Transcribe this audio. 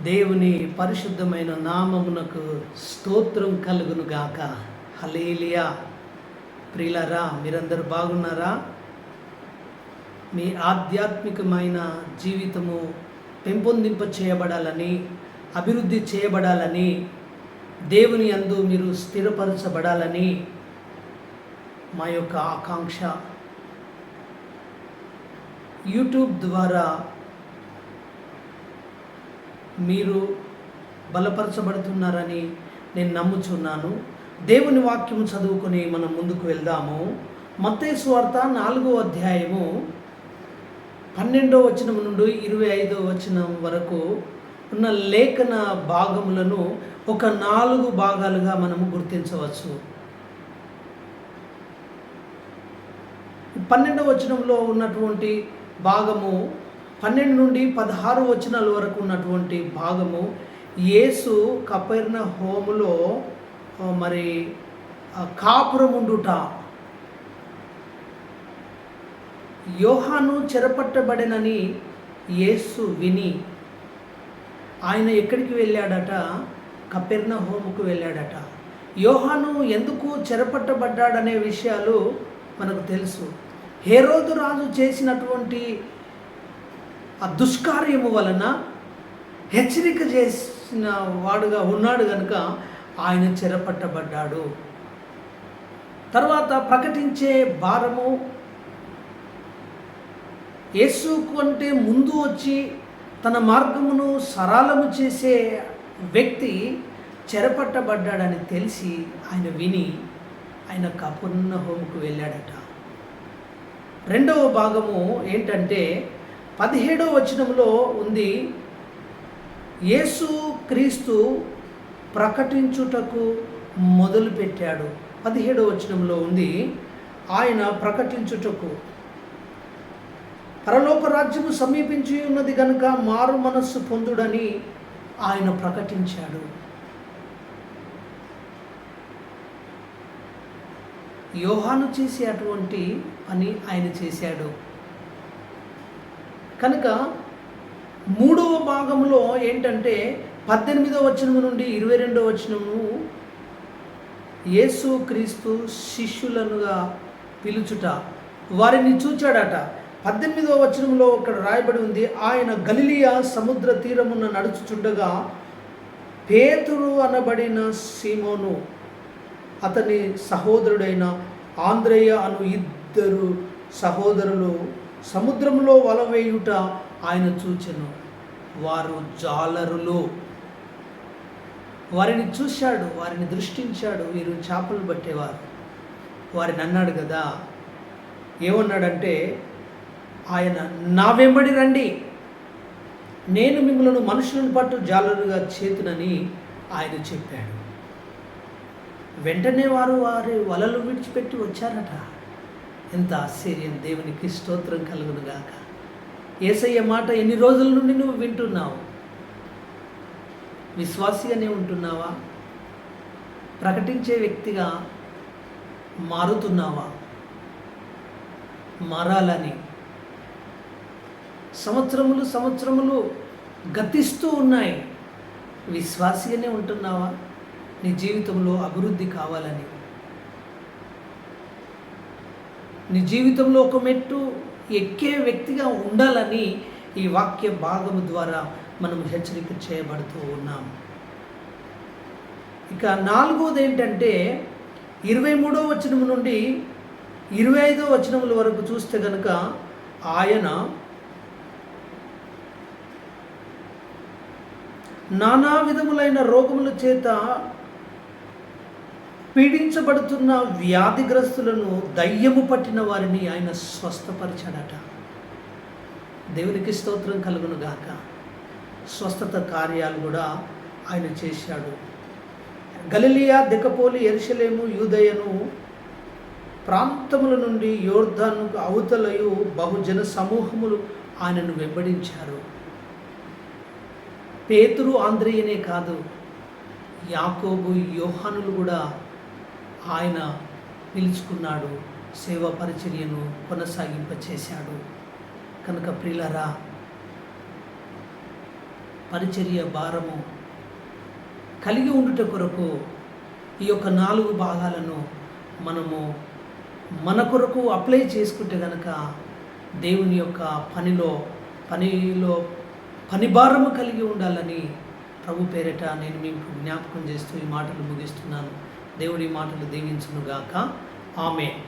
దేవుని పరిశుద్ధమైన నామమునకు స్తోత్రం కలుగును గాక. హల్లెలూయా. ప్రియులారా, మీరందరూ బాగున్నారా? మీ ఆధ్యాత్మికమైన జీవితము పెంపొందింప చేయబడాలని, అభివృద్ధి చేయబడాలని, దేవుని యందు మీరు స్థిరపరచబడాలని మా యొక్క ఆకాంక్ష. యూట్యూబ్ ద్వారా మీరు బలపరచబడుతున్నారని నేను నమ్ముచున్నాను. దేవుని వాక్యము చదువుకొని మనం ముందుకు వెళ్దాము. మత్తయి సువార్త 4వ అధ్యాయము 12వ వచనం నుండి 25వ వచనం వరకు ఉన్న లేఖన భాగములను ఒక 4 భాగాలుగా మనము గుర్తించవచ్చు. 12వ వచనంలో ఉన్నటువంటి భాగము 12 నుండి 16 వచనాల వరకు ఉన్నటువంటి భాగము యేసు కపెర్నహూములో మరి కాపురముండుట. యోహాను చెరపట్టబడెనని యేసు విని ఆయన ఎక్కడికి వెళ్ళాడట? కపెర్నహూముకు వెళ్ళాడట. యోహాను ఎందుకు చెరపట్టబడ్డాడనే విషయాలు మనకు తెలుసు. హేరోదు రాజు చేసినటువంటి ఆ దుష్కార్యము వలన హెచ్చరిక చేసిన వాడుగా ఉన్నాడు కనుక ఆయన చెరపట్టబడ్డాడు. తర్వాత ప్రకటించే భారము, యేసు కంటే ముందు వచ్చి తన మార్గమును సరళము చేసే వ్యక్తి చెరపట్టబడ్డాడని తెలిసి ఆయన విని ఆయన కపెర్నహూముకు వెళ్ళాడట. రెండవ భాగము ఏంటంటే 17వ వచనంలో ఉంది, యేసు క్రీస్తు ప్రకటించుటకు మొదలుపెట్టాడు. 17వ వచనంలో ఉంది, ఆయన ప్రకటించుటకు, పరలోక రాజ్యము సమీపించి ఉన్నది కనుక మారు మనస్సు పొందుడని ఆయన ప్రకటించాడు. యోహాను చేసే అటువంటి పని ఆయన చేశాడు. కనుక 3వ భాగంలో ఏంటంటే 18వ వచనం నుండి 22వ వచనము యేసు క్రీస్తు శిష్యులనుగా పిలుచుట, వారిని చూచాడట. 18వ వచనంలో ఇక్కడ రాయబడి ఉంది, ఆయన గలిలియా సముద్ర తీరమున నడుచుచుండగా పేతురు అనబడిన సీమోను అతని సహోదరుడైన ఆంద్రేయ అను 2 సహోదరులు సముద్రంలో వల వేయుట ఆయన చూచెను. వారు జాలరులు. వారిని చూశాడు, వారిని దృష్టించాడు. వీరు చేపలు పట్టేవారు. వారిని అన్నాడు కదా, ఏమన్నాడంటే, ఆయన నా వెంబడి రండి, నేను మిమ్మల్ని మనుషులను పట్టు జాలరుగా చేతునని ఆయన చెప్పాడు. వెంటనే వారు వారి వలలు విడిచిపెట్టి వచ్చారట. ఎంత ఆశ్చర్యం! దేవునికి స్తోత్రం కలుగును గాక. యేసయ్య మాట ఎన్ని రోజుల నుండి నువ్వు వింటున్నావు? విశ్వాసిగానే ఉంటున్నావా? ప్రకటించే వ్యక్తిగా మారుతున్నావా? మారాలని సంవత్సరములు గతిస్తూ ఉన్నాయి. విశ్వాసిగానే ఉంటున్నావా? నీ జీవితంలో అభివృద్ధి కావాలని, నీ జీవితంలో ఒక మెట్టు ఎక్కే వ్యక్తిగా ఉండాలని ఈ వాక్య భాగము ద్వారా మనం హెచ్చరిక చేయబడుతూ ఉన్నాం. ఇక 4వది ఏంటంటే 23వ వచనం నుండి 25వ వచనముల వరకు చూస్తే కనుక ఆయన నానా విధములైన రోగముల చేత పీడించబడుతున్న వ్యాధిగ్రస్తులను, దయ్యము పట్టిన వారిని ఆయన స్వస్థపరిచాడట. దేవునికి స్తోత్రం కలుగును గాక. స్వస్థత కార్యాలు కూడా ఆయన చేశాడు. గలిలియా, దెకపోలి, యెరూషలేము, యూదయను ప్రాంతముల నుండి యోర్దాను అవతలయు బహుజన సమూహములు ఆయనను వెంబడించారు. పేతురు, ఆంద్రేయనే కాదు, యాకోబు, యోహానులు కూడా ఆయన పిలుచుకున్నాడు, సేవా పరిచర్యను కొనసాగింపచేశాడు. కనుక ప్రియులారా, పరిచర్య భారము కలిగి ఉండుట కొరకు ఈ యొక్క 4 భాగాలను మనము మన కొరకు అప్లై చేసుకుంటే కనుక దేవుని యొక్క పని భారము కలిగి ఉండాలని ప్రభు పేరిట నేను మీకు జ్ఞాపకం చేస్తూ ఈ మాటలు ముగిస్తున్నాను. దేవుడి మాటలు దీవించునుగాక. ఆమేన్.